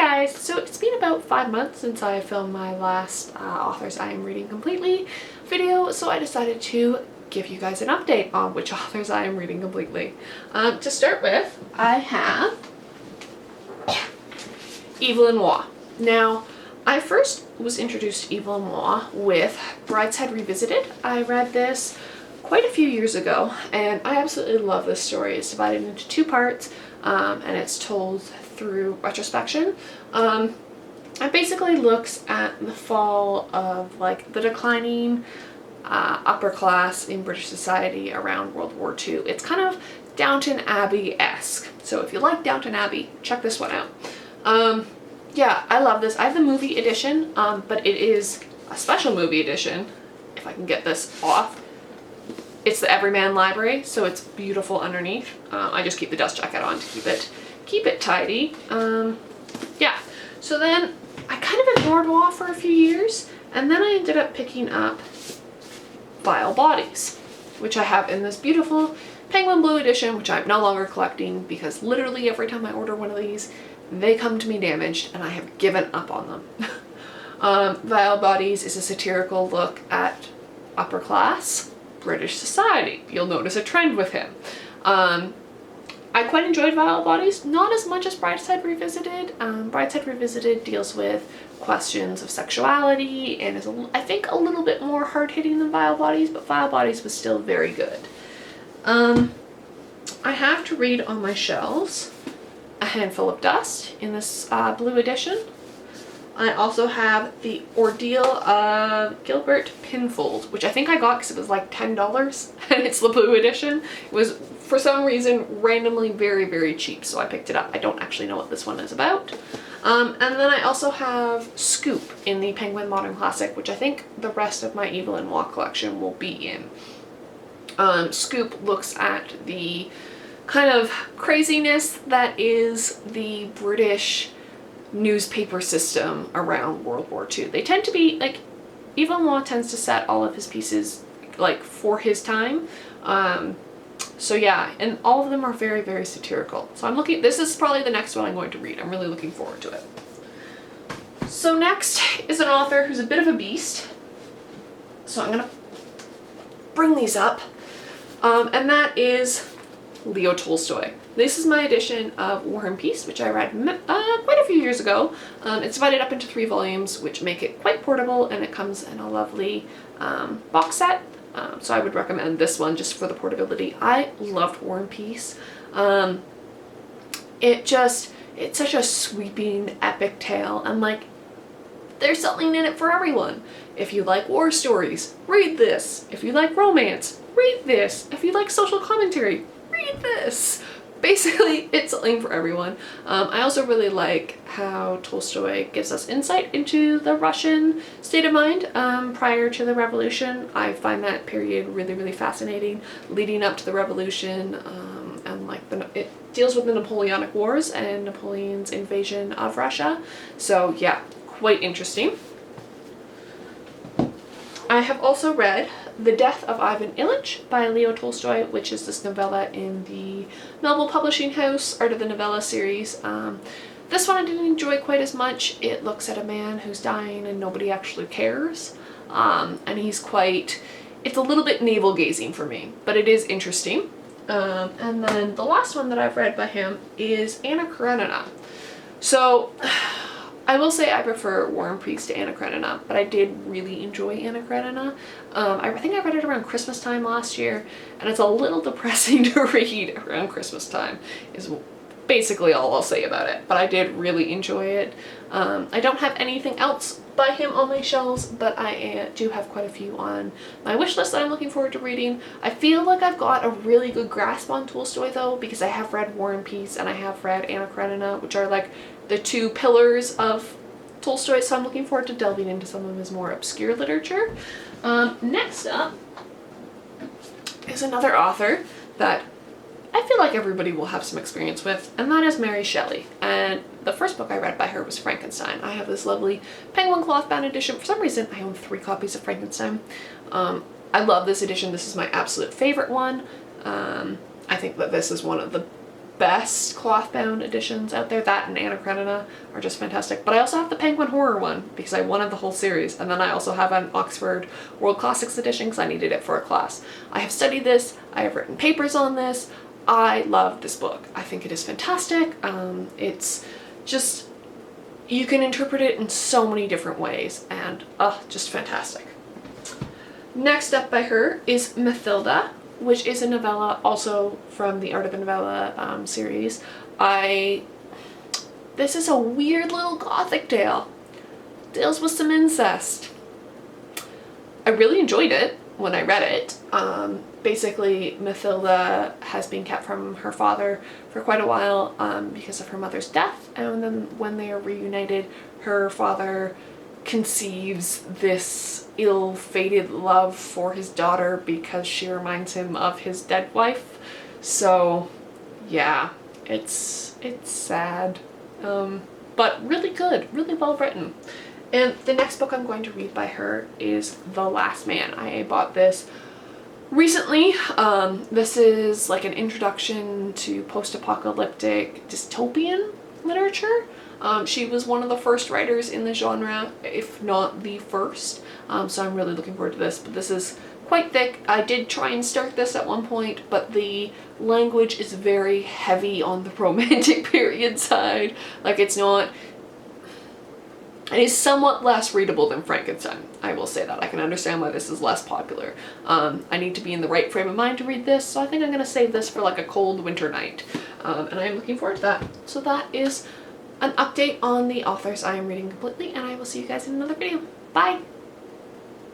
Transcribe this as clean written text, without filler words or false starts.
guys, so it's been about 5 months since I filmed my last authors I am reading completely video, so I decided to give you guys an update on which authors I am reading completely. To start with, I have Evil and Moi. Now, I first was introduced to Evil and Moi with Brideshead Revisited. I read this quite a few years ago and I absolutely love this story. It's divided into 2 parts and it's told through retrospection. It basically looks at the fall of like the declining upper class in British society around World War II. It's kind of Downton Abbey-esque. So if you like Downton Abbey, check this one out. Yeah, I love this. I have the movie edition, but it is a special movie edition, if I can get this off. It's the Everyman Library, so it's beautiful underneath. I just keep the dust jacket on to keep it tidy. Yeah, so then I kind of ignored Moi for a few years, and then I ended up picking up Vile Bodies, which I have in this beautiful Penguin Blue edition, which I'm no longer collecting because literally every time I order one of these, they come to me damaged and I have given up on them. Vile Bodies is a satirical look at upper class British society. You'll notice a trend with him. I quite enjoyed Vile Bodies, not as much as Brideshead Revisited. Brideshead Revisited deals with questions of sexuality and is, I think, a little bit more hard-hitting than Vile Bodies, but Vile Bodies was still very good. I have to read on my shelves A Handful of Dust in this blue edition. I also have The Ordeal of Gilbert Pinfold, which I think I got because it was like $10 and it's the blue edition. It was, for some reason, randomly very, very cheap, so I picked it up. I don't actually know what this one is about. And then I also have Scoop in the Penguin Modern Classic, which I think the rest of my Evil and Moi collection will be in. Scoop looks at the kind of craziness that is the British newspaper system around World War II. They tend to be, like, Evil and Moi tends to set all of his pieces, like, for his time. So yeah, and all of them are very, very satirical. So I'm looking, this is probably the next one I'm going to read. I'm really looking forward to it. So next is an author who's a bit of a beast. So I'm gonna bring these up. And that is Leo Tolstoy. This is my edition of War and Peace, which I read quite a few years ago. It's divided up into 3 volumes, which make it quite portable, and it comes in a lovely box set. So I would recommend this one just for the portability. I loved War and Peace. It's such a sweeping, epic tale, and like, there's something in it for everyone. If you like war stories, read this. If you like romance, read this. If you like social commentary, read this. Basically, it's something for everyone. I also really like how Tolstoy gives us insight into the Russian state of mind prior to the revolution. I find that period really, really fascinating, leading up to the revolution, and like it deals with the Napoleonic Wars and Napoleon's invasion of Russia. So yeah, quite interesting. I have also read The Death of Ivan Ilyich by Leo Tolstoy, which is this novella in the Melville Publishing House Art of the Novella series. This one I didn't enjoy quite as much. It looks at a man who's dying and nobody actually cares. And he's quite, it's a little bit navel-gazing for me, but it is interesting. And then the last one that I've read by him is Anna Karenina. So I will say I prefer War and Peace to Anna Karenina, but I did really enjoy Anna Karenina. I think I read it around Christmas time last year, and it's a little depressing to read around Christmas time, is basically all I'll say about it, but I did really enjoy it. I don't have anything else by him on my shelves, but I do have quite a few on my wish list that I'm looking forward to reading. I feel like I've got a really good grasp on Tolstoy though, because I have read War and Peace and I have read Anna Karenina, which are like the 2 pillars of Tolstoy, so I'm looking forward to delving into some of his more obscure literature. Next up is another author that I feel like everybody will have some experience with, and that is Mary Shelley. And the first book I read by her was Frankenstein. I have this lovely Penguin cloth bound edition. For some reason, I own 3 copies of Frankenstein. I love this edition. This is my absolute favorite one. I think that this is one of the best cloth-bound editions out there. That and Anna Karenina are just fantastic. But I also have the Penguin Horror one because I wanted the whole series. And then I also have an Oxford World Classics edition because I needed it for a class. I have studied this. I have written papers on this. I love this book. I think it is fantastic. It's just, you can interpret it in so many different ways, and just fantastic. Next up by her is Mathilda, which is a novella also from the Art of the Novella series. This is a weird little gothic tale. Deals with some incest. I really enjoyed it when I read it. Basically, Mathilda has been kept from her father for quite a while because of her mother's death, and then when they are reunited, her father conceives this ill-fated love for his daughter because she reminds him of his dead wife. So yeah, it's sad, but really good, really well written. And the next book I'm going to read by her is The Last Man. I bought this recently. This is like an introduction to post-apocalyptic dystopian literature. She was one of the first writers in the genre, if not the first, so I'm really looking forward to this. But this is quite thick. I did try and start this at one point, but the language is very heavy on the romantic period side. Like, it's not... It is somewhat less readable than Frankenstein. I will say that. I can understand why this is less popular. I need to be in the right frame of mind to read this, so I think I'm going to save this for like a cold winter night. And I am looking forward to that. So that is an update on the authors I am reading completely, and I will see you guys in another video. Bye!